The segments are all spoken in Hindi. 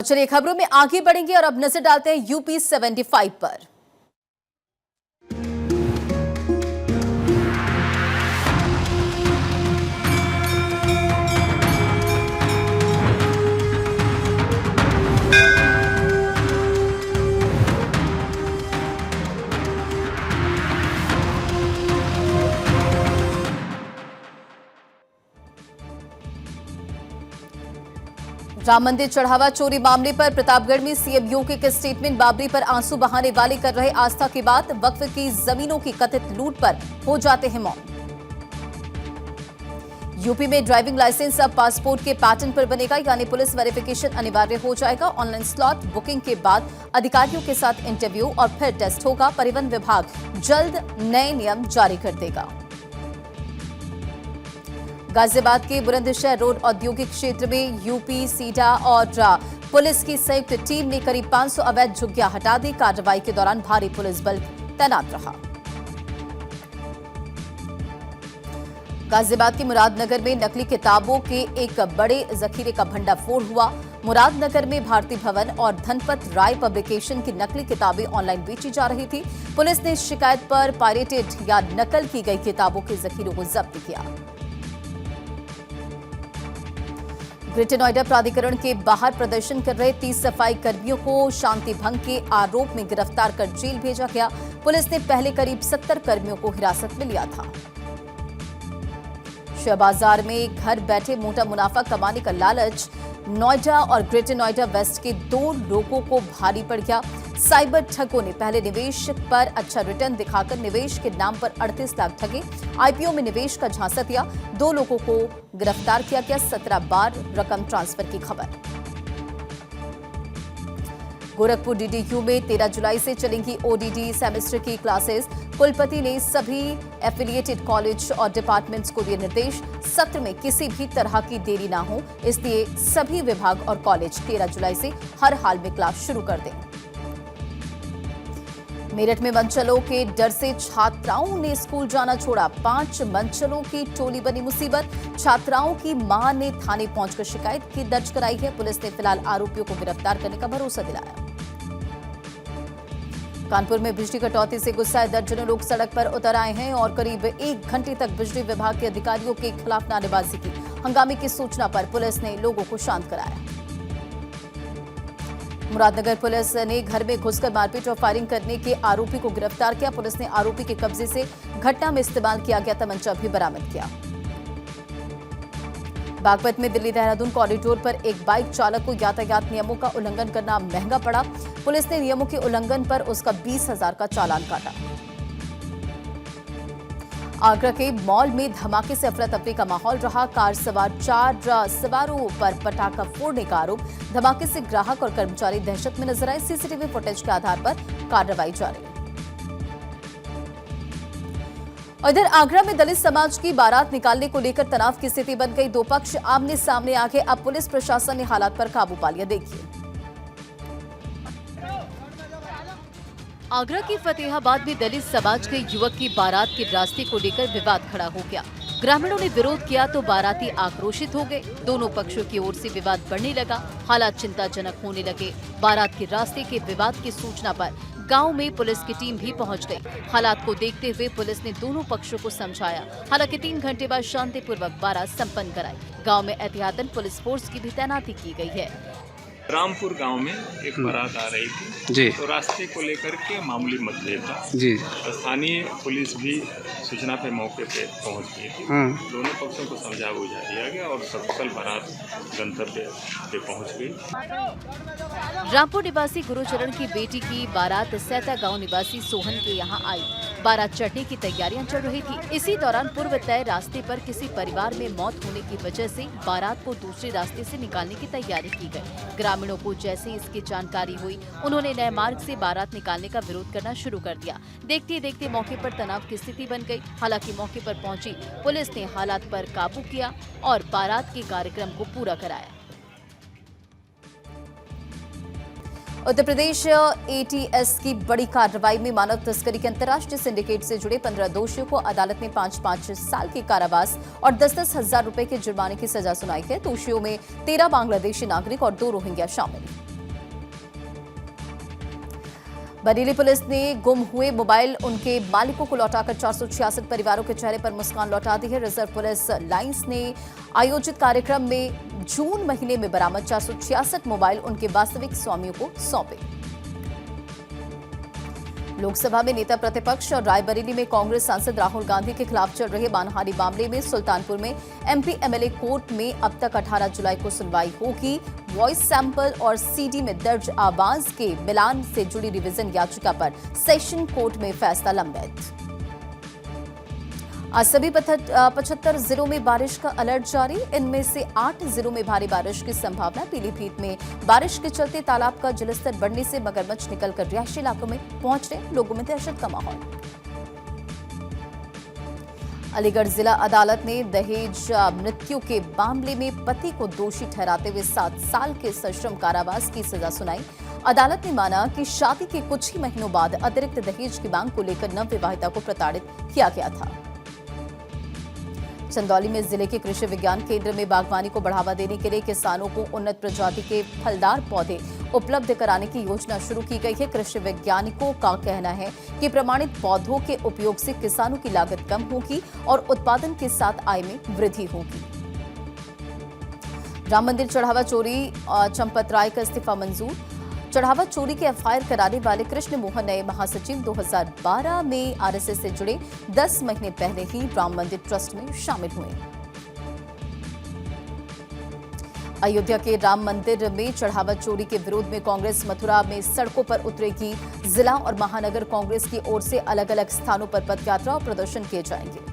चलिए खबरों में आगे बढ़ेंगे और अब नजर डालते हैं यूपी 75 पर। राम मंदिर चढ़ावा चोरी मामले पर प्रतापगढ़ में सीएम योगी के स्टेटमेंट। बाबरी पर आंसू बहाने वाले कर रहे आस्था की बात। वक्फ की जमीनों की कथित लूट पर हो जाते हैं मौन। यूपी में ड्राइविंग लाइसेंस अब पासपोर्ट के पैटर्न पर बनेगा, यानी पुलिस वेरिफिकेशन अनिवार्य हो जाएगा। ऑनलाइन स्लॉट बुकिंग के बाद अधिकारियों के साथ इंटरव्यू और फिर टेस्ट होगा। परिवहन विभाग जल्द नए नियम जारी कर देगा। गाजियाबाद के बुलंदशहर रोड औद्योगिक क्षेत्र में यूपी, सीडा और पुलिस की संयुक्त टीम ने करीब 500 अवैध झुग्गियां हटा दी। कार्रवाई के दौरान भारी पुलिस बल तैनात रहा। गाजियाबाद के मुरादनगर में नकली किताबों के एक बड़े जखीरे का भंडाफोड़ हुआ। मुरादनगर में भारती भवन और धनपत राय पब्लिकेशन की नकली किताबें ऑनलाइन बेची जा रही थी। पुलिस ने शिकायत पर पायरेटेड या नकल की गई किताबों के जखीरों को जब्त किया। ग्रेटर नोएडा प्राधिकरण के बाहर प्रदर्शन कर रहे 30 सफाई कर्मियों को शांति भंग के आरोप में गिरफ्तार कर जेल भेजा गया। पुलिस ने पहले करीब 70 कर्मियों को हिरासत में लिया था। शेयर बाजार में घर बैठे मोटा मुनाफा कमाने का लालच नोएडा और ग्रेटर नोएडा वेस्ट के 2 लोगों को भारी पड़ गया। साइबर ठगों ने पहले निवेश पर अच्छा रिटर्न दिखाकर निवेश के नाम पर 38 लाख ठगे। आईपीओ में निवेश का झांसा दिया। 2 लोगों को गिरफ्तार किया गया। 17 बार रकम ट्रांसफर की खबर। गोरखपुर डीडीयू में 13 जुलाई से चलेंगी ओडीडी सेमेस्टर की क्लासेस। कुलपति ने सभी एफिलिएटेड कॉलेज और डिपार्टमेंट्स को दिए निर्देश। सत्र में किसी भी तरह की देरी ना हो, इसलिए सभी विभाग और कॉलेज 13 जुलाई से हर हाल में क्लास शुरू कर दें। मेरठ में मनचलों के डर से छात्राओं ने स्कूल जाना छोड़ा। 5 मनचलों की टोली बनी मुसीबत। छात्राओं की मां ने थाने पहुंचकर शिकायत की दर्ज कराई है। पुलिस ने फिलहाल आरोपियों को गिरफ्तार करने का भरोसा दिलाया। कानपुर में बिजली कटौती से गुस्साए दर्जनों लोग सड़क पर उतर आए हैं और करीब 1 घंटे तक बिजली विभाग के अधिकारियों के खिलाफ नारेबाजी की। हंगामे की सूचना पर पुलिस ने लोगों को शांत कराया। मुरादनगर पुलिस ने घर में घुसकर मारपीट और फायरिंग करने के आरोपी को गिरफ्तार किया। पुलिस ने आरोपी के कब्जे से घटना में इस्तेमाल किया गया तमंचा भी बरामद किया। बागपत में दिल्ली देहरादून कॉरिडोर पर एक बाइक चालक को यातायात नियमों का उल्लंघन करना महंगा पड़ा। पुलिस ने नियमों के उल्लंघन पर उसका 20,000 का चालान काटा। आगरा के मॉल में धमाके से अफरा तफरी का माहौल रहा। कार सवार 4 सवारों पर पटाखा फोड़ने का आरोप। धमाके से ग्राहक और कर्मचारी दहशत में नजर आए। सीसीटीवी फुटेज के आधार पर कार्रवाई जारी। इधर आगरा में दलित समाज की बारात निकालने को लेकर तनाव की स्थिति बन गई। 2 पक्ष आमने सामने आ गए। अब पुलिस प्रशासन ने हालात पर काबू पा लिया। देखिए। आगरा के फतेहाबाद में दलित समाज के युवक की बारात के रास्ते को लेकर विवाद खड़ा हो गया। ग्रामीणों ने विरोध किया तो बाराती आक्रोशित हो गए। दोनों पक्षों की ओर से विवाद बढ़ने लगा। हालात चिंताजनक होने लगे। बारात के रास्ते के विवाद की सूचना पर गांव में पुलिस की टीम भी पहुंच गई। हालात को देखते हुए पुलिस ने दोनों पक्षों को समझाया। हालांकि 3 घंटे बाद शांतिपूर्वक बारात संपन्न कराई। गांव में एहतियातन पुलिस फोर्स की भी तैनाती की गई है। रामपुर गांव में एक बारात आ रही थी जी। तो रास्ते को लेकर के मामूली मतभेद था जी। स्थानीय पुलिस भी सूचना पे मौके पे पहुंच गई थी। दोनों पक्षों को समझा बुझा दिया गया और सकुशल बारात गंतव्य पे पहुंच गई। रामपुर निवासी गुरुचरण की बेटी की बारात सैता गांव निवासी सोहन के यहां आई। बारात चढ़ने की तैयारियां चल रही थी। इसी दौरान पूर्व तय रास्ते पर किसी परिवार में मौत होने की वजह से बारात को दूसरे रास्ते से निकालने की तैयारी की गई। ग्रामीणों को जैसे इसकी जानकारी हुई, उन्होंने नए मार्ग से बारात निकालने का विरोध करना शुरू कर दिया। देखते देखते मौके पर तनाव की स्थिति बन गई। हालांकि मौके पर पहुंची पुलिस ने हालात पर काबू किया और बारात के कार्यक्रम को पूरा कराया। उत्तर प्रदेश एटीएस की बड़ी कार्रवाई में मानव तस्करी के अंतर्राष्ट्रीय सिंडिकेट से जुड़े 15 दोषियों को अदालत ने 5-5 साल के कारावास और 10-10 हजार रुपए के जुर्माने की सजा सुनाई है। दोषियों में 13 बांग्लादेशी नागरिक और 2 रोहिंग्या शामिल। बरेली पुलिस ने गुम हुए मोबाइल उनके मालिकों को लौटाकर 466 परिवारों के चेहरे पर मुस्कान लौटा दी है। रिजर्व पुलिस लाइंस ने आयोजित कार्यक्रम में जून महीने में बरामद 466 मोबाइल उनके वास्तविक स्वामियों को सौंपे। लोकसभा में नेता प्रतिपक्ष और रायबरेली में कांग्रेस सांसद राहुल गांधी के खिलाफ चल रहे मानहानि मामले में सुल्तानपुर में एमपी एमएलए कोर्ट में अब तक 18 जुलाई को सुनवाई होगी। वॉइस सैंपल और सीडी में दर्ज आवाज के मिलान से जुड़ी रिवीजन याचिका पर सेशन कोर्ट में फैसला लंबित। आज सभी 75 जिलों में बारिश का अलर्ट जारी। इनमें से 8 जिलों में भारी बारिश की संभावना। पीलीभीत में बारिश के चलते तालाब का जलस्तर बढ़ने से मगरमच्छ निकलकर रिहायशी इलाकों में पहुंच रहे, लोगों में दहशत का माहौल। अलीगढ़ जिला अदालत ने दहेज मृत्यु के मामले में पति को दोषी ठहराते हुए 7 साल के सश्रम कारावास की सजा सुनाई। अदालत ने माना कि शादी के कुछ ही महीनों बाद अतिरिक्त दहेज की मांग को लेकर नवविवाहिता को प्रताड़ित किया गया था। चंदौली में जिले के कृषि विज्ञान केंद्र में बागवानी को बढ़ावा देने के लिए किसानों को उन्नत प्रजाति के फलदार पौधे उपलब्ध कराने की योजना शुरू की गई है। कृषि वैज्ञानिकों का कहना है कि प्रमाणित पौधों के उपयोग से किसानों की लागत कम होगी और उत्पादन के साथ आय में वृद्धि होगी। राम मंदिर चढ़ावा चोरी, चंपत राय का इस्तीफा मंजूर। चढ़ावा चोरी के एफआईआर कराने वाले कृष्ण मोहन नए महासचिव 2012 में आरएसएस से जुड़े 10 महीने पहले ही राम मंदिर ट्रस्ट में शामिल हुए। अयोध्या के राम मंदिर में चढ़ावा चोरी के विरोध में कांग्रेस मथुरा में सड़कों पर उतरेगी। जिला और महानगर कांग्रेस की ओर से अलग अलग स्थानों पर पदयात्रा और प्रदर्शन किए जाएंगे।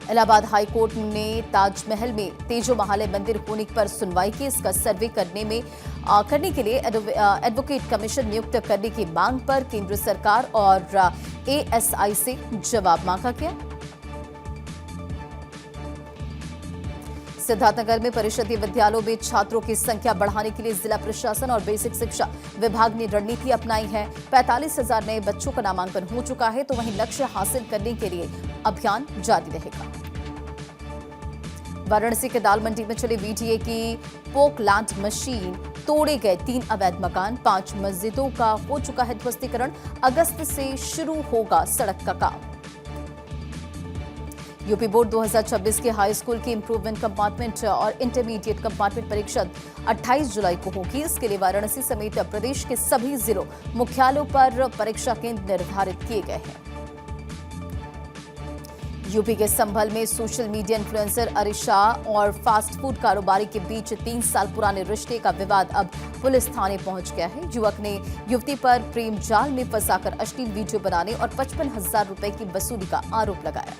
इलाहाबाद हाई कोर्ट ने ताजमहल में तेजो महालय मंदिर होने पर सुनवाई की। इसका सर्वे करने के लिए एडवोकेट कमीशन नियुक्त करने की मांग पर केंद्र सरकार और एएसआई से जवाब मांगा गया। सिद्धार्थनगर में परिषदीय विद्यालयों में छात्रों की संख्या बढ़ाने के लिए जिला प्रशासन और बेसिक शिक्षा विभाग ने रणनीति अपनाई है। 45,000 नए बच्चों का नामांकन हो चुका है, तो वहीं लक्ष्य हासिल करने के लिए अभियान जारी रहेगा। वाराणसी के दाल मंडी में चली बीटीए की पोकलैंड मशीन, तोड़े गए 3 अवैध मकान, 5 मस्जिदों का हो चुका है ध्वस्तीकरण। अगस्त से शुरू होगा सड़क का काम। यूपी बोर्ड 2026 के हाई स्कूल की इंप्रूवमेंट कंपार्टमेंट और इंटरमीडिएट कंपार्टमेंट परीक्षा 28 जुलाई को होगी। इसके लिए वाराणसी समेत प्रदेश के सभी जिलों मुख्यालयों पर परीक्षा केंद्र निर्धारित किए गए हैं। यूपी के संभल में सोशल मीडिया इन्फ्लुएंसर अरिशा और फास्ट फूड कारोबारी के बीच 3 साल पुराने रिश्ते का विवाद अब पुलिस थाने पहुंच गया है। युवक ने युवती पर प्रेम जाल में फंसाकर अश्लील वीडियो बनाने और 55,000 रुपए की वसूली का आरोप लगाया।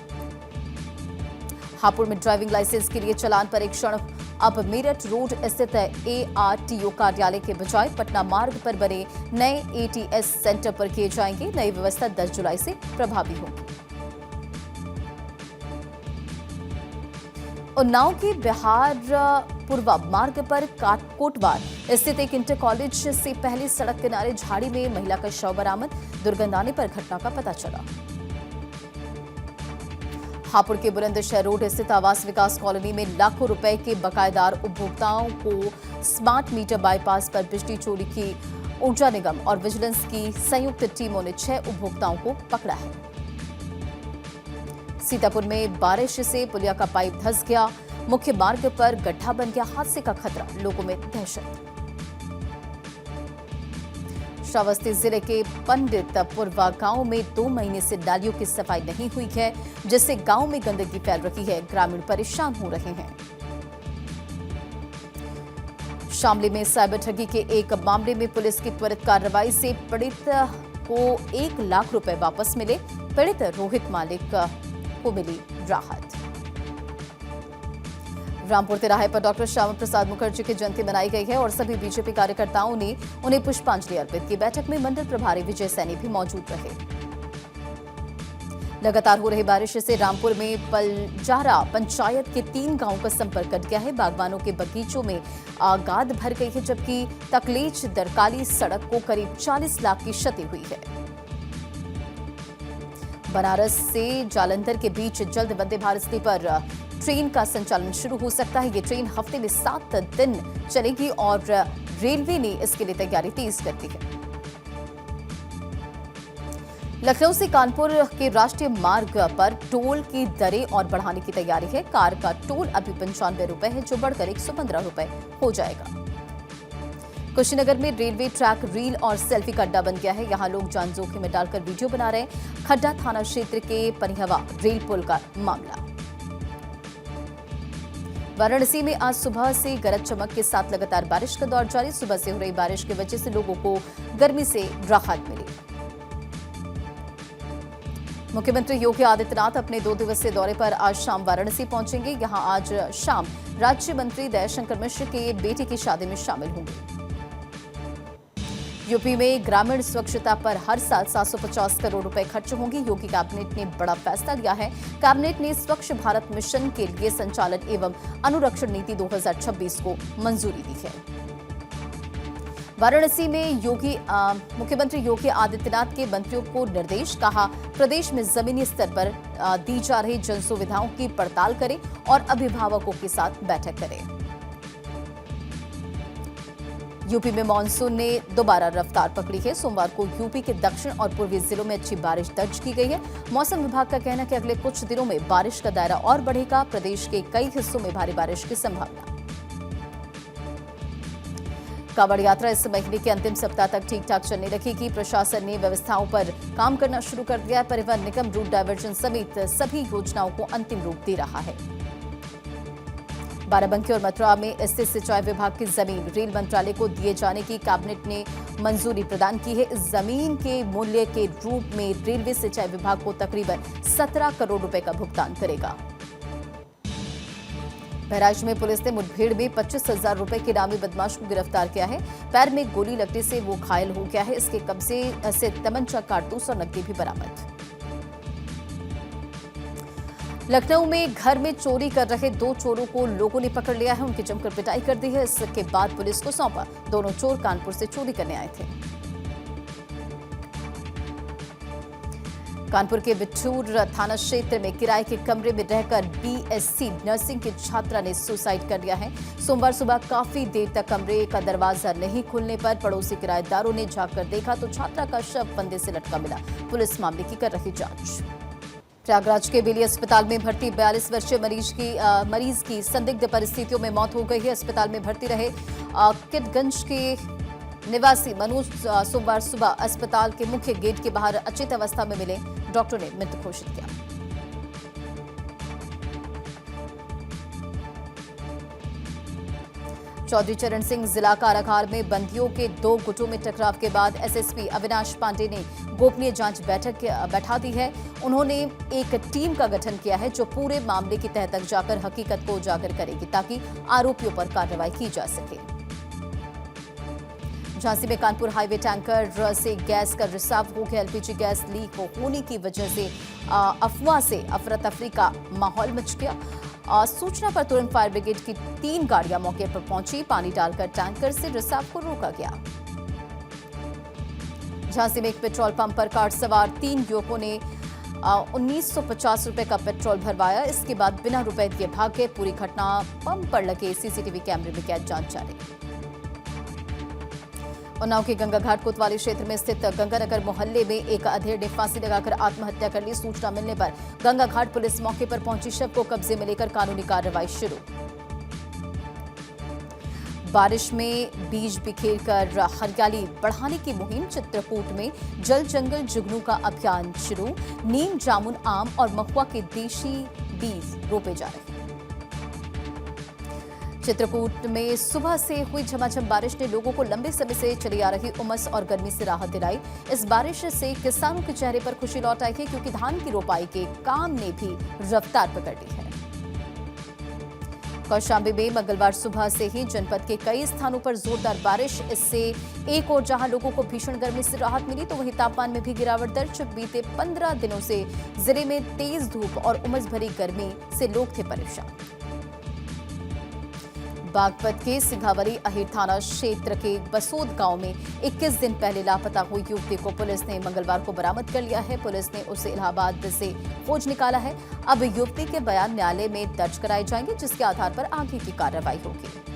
हापुड़ में ड्राइविंग लाइसेंस के लिए चालान परीक्षण अब मेरठ रोड स्थित एआरटीओ कार्यालय के बजाय पटना मार्ग पर बने नए एटीएस सेंटर पर किए जाएंगे। नई व्यवस्था 10 जुलाई से प्रभावी होगी। उन्नाव के बिहार पूर्वा मार्ग पर कोटवार स्थित एक इंटर कॉलेज से पहले सड़क किनारे झाड़ी में महिला का शव बरामद। दुर्गंध आने पर घटना का पता चला। हापुड़ के बुलंदशहर रोड स्थित आवास विकास कॉलोनी में लाखों रुपए के बकायेदार उपभोक्ताओं को स्मार्ट मीटर बाईपास पर बिजली चोरी की ऊर्जा निगम और विजिलेंस की संयुक्त टीमों ने 6 उपभोक्ताओं को पकड़ा है। सीतापुर में बारिश से पुलिया का पाइप धंस गया। मुख्य मार्ग पर गड्ढा बन गया। हादसे का खतरा, लोगों में दहशत। श्रावस्ती जिले के पंडितपुरवा गांव में 2 महीने से नालियों की सफाई नहीं हुई है, जिससे गांव में गंदगी फैल रही है। ग्रामीण परेशान हो रहे हैं। शामली में साइबर ठगी के एक मामले में पुलिस की त्वरित कार्रवाई से पीड़ित को 1 लाख रुपए वापस मिले। पीड़ित रोहित मालिक को मिली राहत। रामपुर तिराहे पर डॉक्टर श्यामा प्रसाद मुखर्जी की जयंती मनाई गई है और सभी बीजेपी कार्यकर्ताओं ने उन्हें पुष्पांजलि अर्पित की। बैठक में मंडल प्रभारी विजय सैनी भी मौजूद रहे। लगातार हो रही बारिश से रामपुर में पलजारा पंचायत के 3 गांवों का संपर्क कट गया है। बागवानों के बगीचों में गाद भर गई है, जबकि तकलेच दरकाली सड़क को करीब 40 लाख की क्षति हुई है। बनारस से जालंधर के बीच जल्द वंदे भारत स्लीपर ट्रेन का संचालन शुरू हो सकता है। ये ट्रेन हफ्ते में 7 दिन चलेगी और रेलवे ने इसके लिए तैयारी तेज कर दी है। लखनऊ से कानपुर के राष्ट्रीय मार्ग पर टोल की दरें और बढ़ाने की तैयारी है। कार का टोल अभी 95 रुपए है, जो बढ़कर 115 रुपए हो जाएगा। कुशीनगर में रेलवे ट्रैक रील और सेल्फी का अड्डा बन गया है। यहां लोग जान जोखिम में डालकर वीडियो बना रहे हैं। खड्डा थाना क्षेत्र के पनिहवा रेल पुल का मामला। वाराणसी में आज सुबह से गरज चमक के साथ लगातार बारिश का दौर जारी। सुबह से हो रही बारिश की वजह से लोगों को गर्मी से राहत मिली। मुख्यमंत्री योगी आदित्यनाथ अपने 2 दिवसीय दौरे पर आज शाम वाराणसी पहुंचेंगे। यहां आज शाम राज्य मंत्री दयाशंकर मिश्र के बेटे की शादी में शामिल होंगे। यूपी में ग्रामीण स्वच्छता पर हर साल 750 करोड़ रुपए खर्च होंगे। योगी कैबिनेट ने बड़ा फैसला लिया है। कैबिनेट ने स्वच्छ भारत मिशन के लिए संचालन एवं अनुरक्षण नीति 2026 को मंजूरी दी है। वाराणसी में मुख्यमंत्री योगी आदित्यनाथ के मंत्रियों को निर्देश, कहा प्रदेश में जमीनी स्तर पर दी जा रही जन सुविधाओं की पड़ताल करें और अभिभावकों के साथ बैठक करें। यूपी में मानसून ने दोबारा रफ्तार पकड़ी है। सोमवार को यूपी के दक्षिण और पूर्वी जिलों में अच्छी बारिश दर्ज की गई है। मौसम विभाग का कहना है कि अगले कुछ दिनों में बारिश का दायरा और बढ़ेगा। प्रदेश के कई हिस्सों में भारी बारिश की संभावना। कांवड़ यात्रा इस महीने के अंतिम सप्ताह तक ठीक ठाक चलने लगेगी। प्रशासन ने व्यवस्थाओं पर काम करना शुरू कर दिया है। परिवहन निगम रूट डायवर्जन समेत सभी योजनाओं को अंतिम रूप दे रहा है। बाराबंकी और मथुरा में स्थित सिंचाई विभाग की जमीन रेल मंत्रालय को दिए जाने की कैबिनेट ने मंजूरी प्रदान की है। इस जमीन के मूल्य के रूप में रेलवे सिंचाई विभाग को तकरीबन 17 करोड़ रुपए का भुगतान करेगा। बहराइच में पुलिस ने मुठभेड़ में 25,000 रुपए के इनामी बदमाश को गिरफ्तार किया है। पैर में गोली लगने से वो घायल हो गया है। इसके कब्जे से तमंचा, कारतूस और नकदी भी बरामद। लखनऊ में घर में चोरी कर रहे 2 चोरों को लोगों ने पकड़ लिया है। उनकी जमकर पिटाई कर दी है। इसके बाद पुलिस को सौंपा। दोनों चोर कानपुर से चोरी करने आए थे। कानपुर के बिठूर थाना क्षेत्र में किराए के कमरे में रहकर बीएससी नर्सिंग की छात्रा ने सुसाइड कर लिया है। सोमवार सुबह काफी देर तक कमरे का दरवाजा नहीं खुलने पर पड़ोसी किराएदारों ने झांककर देखा तो छात्रा का शव फंदे से लटका मिला। पुलिस मामले की कर रही जांच। प्रयागराज के बेली अस्पताल में भर्ती 42 वर्षीय मरीज की संदिग्ध परिस्थितियों में मौत हो गई है। अस्पताल में भर्ती रहे किटगंज के निवासी मनोज सोमवार सुबह अस्पताल के मुख्य गेट के बाहर अचेत अवस्था में मिले। डॉक्टर ने मृत घोषित किया। चौधरी चरण सिंह जिला कारागार में बंदियों के 2 गुटों में टकराव के बाद एसएसपी अविनाश पांडे ने गोपनीय जांच बैठा दी है। उन्होंने एक टीम का गठन किया है जो पूरे मामले की तह तक जाकर हकीकत को उजागर करेगी ताकि आरोपियों पर कार्रवाई की जा सके। झांसी में कानपुर हाईवे टैंकर से गैस का रिसाव हो गया। एलपीजी गैस लीक होने की वजह से अफवाह से अफरा तफरी का माहौल मच गया। सूचना पर तुरंत फायर ब्रिगेड की 3 गाड़ियां मौके पर पहुंची। पानी डालकर टैंकर से रिसाव को रोका गया। झांसी में एक पेट्रोल पंप पर कार सवार 3 युवकों ने 1950 रुपए का पेट्रोल भरवाया। इसके बाद बिना रुपए दिए भाग गए। पूरी घटना पंप पर लगे सीसीटीवी कैमरे में कैद। जांच जारी। उन्नाव के गंगाघाट कोतवाली क्षेत्र में स्थित गंगानगर मोहल्ले में एक अधेड़ ने फांसी लगाकर आत्महत्या कर ली। सूचना मिलने पर गंगाघाट पुलिस मौके पर पहुंची। शव को कब्जे में लेकर कानूनी कार्रवाई शुरू। बारिश में बीज बिखेरकर हरियाली बढ़ाने की मुहिम। चित्रकूट में जल जंगल जुगनू का अभियान शुरू। नीम, जामुन, आम और महुआ के देशी बीज रोपे जा रहे हैं। चित्रकूट में सुबह से हुई झमाझम बारिश ने लोगों को लंबे समय से चली आ रही उमस और गर्मी से राहत दिलाई। इस बारिश से किसानों के चेहरे पर खुशी लौट आई है क्योंकि धान की रोपाई के काम ने भी रफ्तार पकड़ ली है। कौशाम्बी में मंगलवार सुबह से ही जनपद के कई स्थानों पर जोरदार बारिश। इससे एक और जहां लोगों को भीषण गर्मी से राहत मिली तो वहीं तापमान में भी गिरावट दर्ज। बीते 15 दिनों से जिले में तेज धूप और उमस भरी गर्मी से लोग थे परेशान। बागपत के सिंघावली अहिर थाना क्षेत्र के बसोद गांव में 21 दिन पहले लापता हुई युवती को पुलिस ने मंगलवार को बरामद कर लिया है। पुलिस ने उसे इलाहाबाद से खोज निकाला है। अब युवती के बयान न्यायालय में दर्ज कराए जाएंगे जिसके आधार पर आगे की कार्रवाई होगी।